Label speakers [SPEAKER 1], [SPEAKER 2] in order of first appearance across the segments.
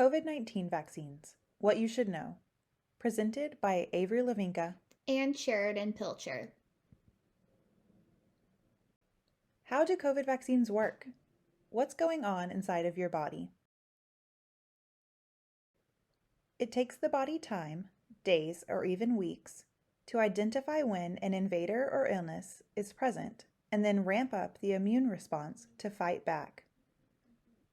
[SPEAKER 1] COVID-19 vaccines, what you should know. Presented by Avery Hlavinka
[SPEAKER 2] and Sheridan Pilcher.
[SPEAKER 1] How do COVID vaccines work? What's going on inside of your body? It takes the body time, days or even weeks, to identify when an invader or illness is present and then ramp up the immune response to fight back.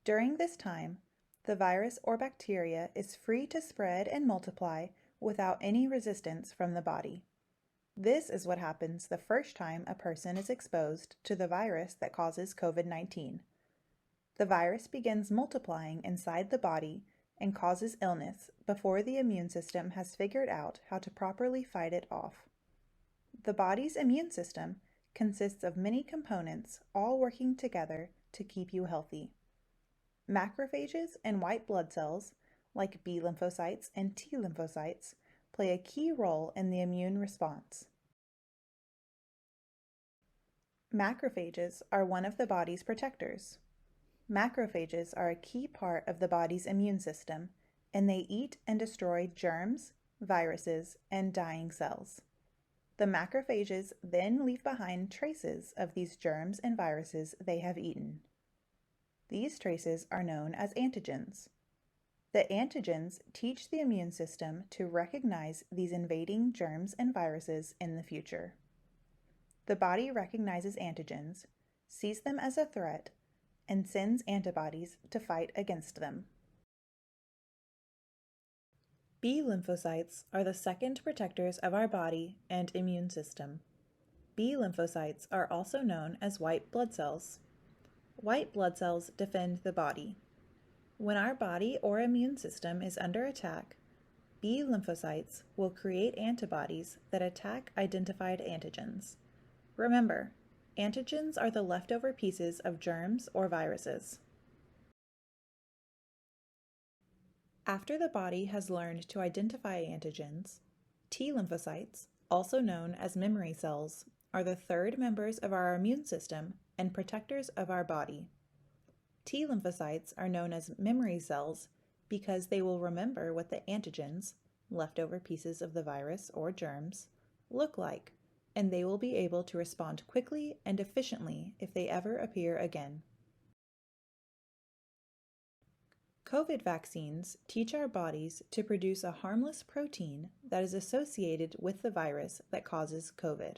[SPEAKER 1] During this time, the virus or bacteria is free to spread and multiply without any resistance from the body. This is what happens the first time a person is exposed to the virus that causes COVID-19. The virus begins multiplying inside the body and causes illness before the immune system has figured out how to properly fight it off. The body's immune system consists of many components all working together to keep you healthy. Macrophages and white blood cells, like B lymphocytes and T lymphocytes, play a key role in the immune response. Macrophages are one of the body's protectors. Macrophages are a key part of the body's immune system, and they eat and destroy germs, viruses, and dying cells. The macrophages then leave behind traces of these germs and viruses they have eaten. These traces are known as antigens. The antigens teach the immune system to recognize these invading germs and viruses in the future. The body recognizes antigens, sees them as a threat, and sends antibodies to fight against them. B lymphocytes are the second protectors of our body and immune system. B lymphocytes are also known as white blood cells. White blood cells defend the body. When our body or immune system is under attack, B lymphocytes will create antibodies that attack identified antigens. Remember, antigens are the leftover pieces of germs or viruses. After the body has learned to identify antigens, T lymphocytes, also known as memory cells, are the third members of our immune system and protectors of our body. T lymphocytes are known as memory cells because they will remember what the antigens, leftover pieces of the virus or germs, look like, and they will be able to respond quickly and efficiently if they ever appear again. COVID vaccines teach our bodies to produce a harmless protein that is associated with the virus that causes COVID.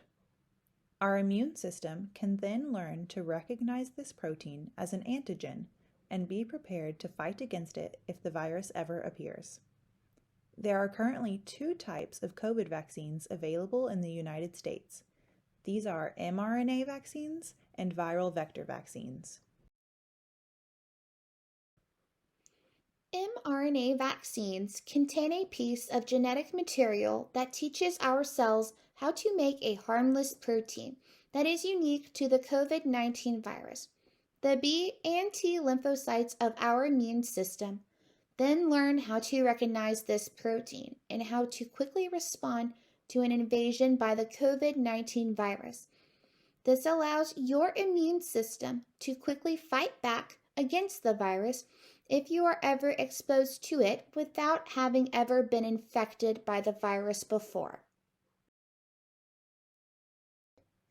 [SPEAKER 1] Our immune system can then learn to recognize this protein as an antigen and be prepared to fight against it if the virus ever appears. There are currently 2 types of COVID vaccines available in the United States. These are mRNA vaccines and viral vector vaccines.
[SPEAKER 2] mRNA vaccines contain a piece of genetic material that teaches our cells how to make a harmless protein that is unique to the COVID-19 virus. The B and T lymphocytes of our immune system then learn how to recognize this protein and how to quickly respond to an invasion by the COVID-19 virus. This allows your immune system to quickly fight back against the virus if you are ever exposed to it without having ever been infected by the virus before.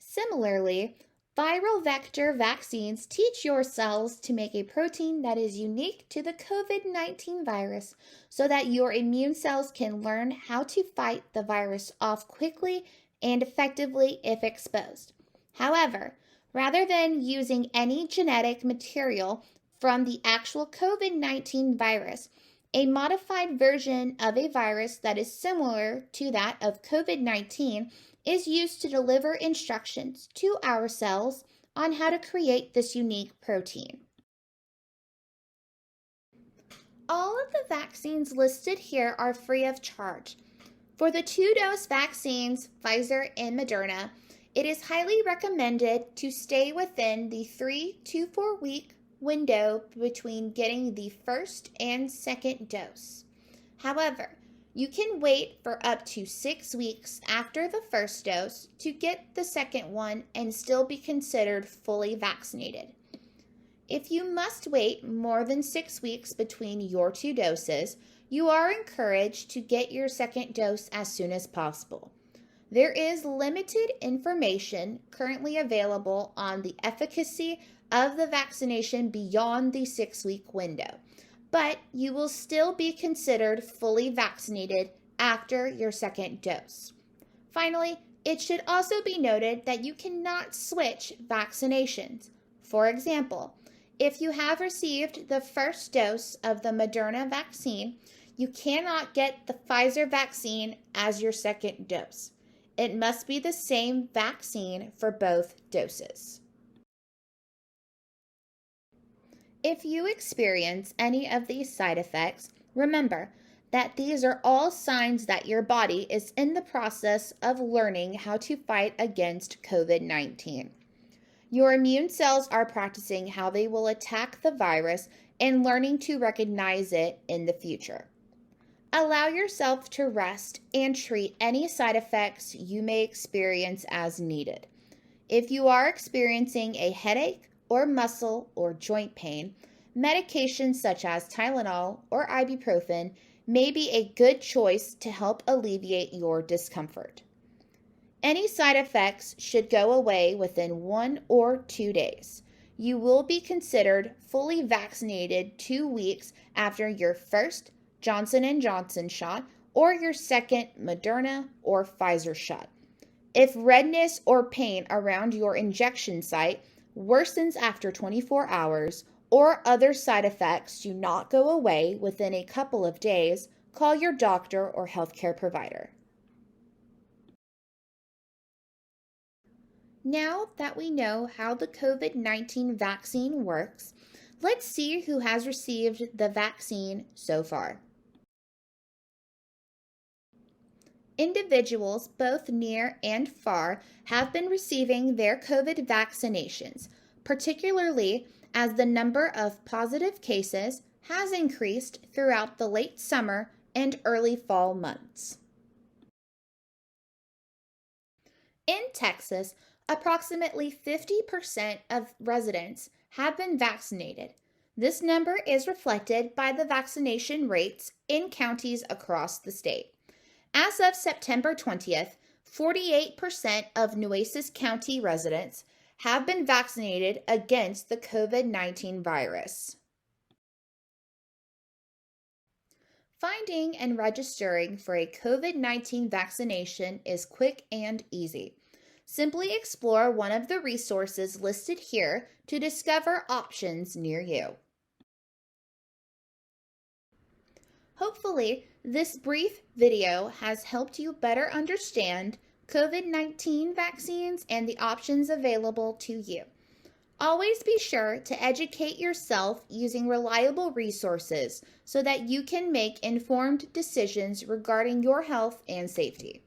[SPEAKER 2] Similarly, viral vector vaccines teach your cells to make a protein that is unique to the COVID-19 virus so that your immune cells can learn how to fight the virus off quickly and effectively if exposed. However, rather than using any genetic material from the actual COVID-19 virus, a modified version of a virus that is similar to that of COVID-19 is used to deliver instructions to our cells on how to create this unique protein. All of the vaccines listed here are free of charge. For the 2-dose vaccines, Pfizer and Moderna, it is highly recommended to stay within the 3 to 4 week window between getting the first and second dose. However, you can wait for up to 6 weeks after the first dose to get the second one and still be considered fully vaccinated. If you must wait more than 6 weeks between your 2 doses, you are encouraged to get your second dose as soon as possible. There is limited information currently available on the efficacy of the vaccination beyond the 6-week window, but you will still be considered fully vaccinated after your second dose. Finally, it should also be noted that you cannot switch vaccinations. For example, if you have received the first dose of the Moderna vaccine, you cannot get the Pfizer vaccine as your second dose. It must be the same vaccine for both doses. If you experience any of these side effects, remember that these are all signs that your body is in the process of learning how to fight against COVID-19. Your immune cells are practicing how they will attack the virus and learning to recognize it in the future. Allow yourself to rest and treat any side effects you may experience as needed. If you are experiencing a headache or muscle or joint pain, medications such as Tylenol or ibuprofen may be a good choice to help alleviate your discomfort. Any side effects should go away within 1 or 2 days. You will be considered fully vaccinated 2 weeks after your first Johnson & Johnson shot or your second Moderna or Pfizer shot. If redness or pain around your injection site worsens after 24 hours or other side effects do not go away within a couple of days, call your doctor or healthcare provider. Now that we know how the COVID-19 vaccine works, let's see who has received the vaccine so far. Individuals both near and far have been receiving their COVID vaccinations, particularly as the number of positive cases has increased throughout the late summer and early fall months. In Texas, approximately 50% of residents have been vaccinated. This number is reflected by the vaccination rates in counties across the state. As of September 20th, 48% of Nueces County residents have been vaccinated against the COVID-19 virus. Finding and registering for a COVID-19 vaccination is quick and easy. Simply explore one of the resources listed here to discover options near you. Hopefully, this brief video has helped you better understand COVID-19 vaccines and the options available to you. Always be sure to educate yourself using reliable resources so that you can make informed decisions regarding your health and safety.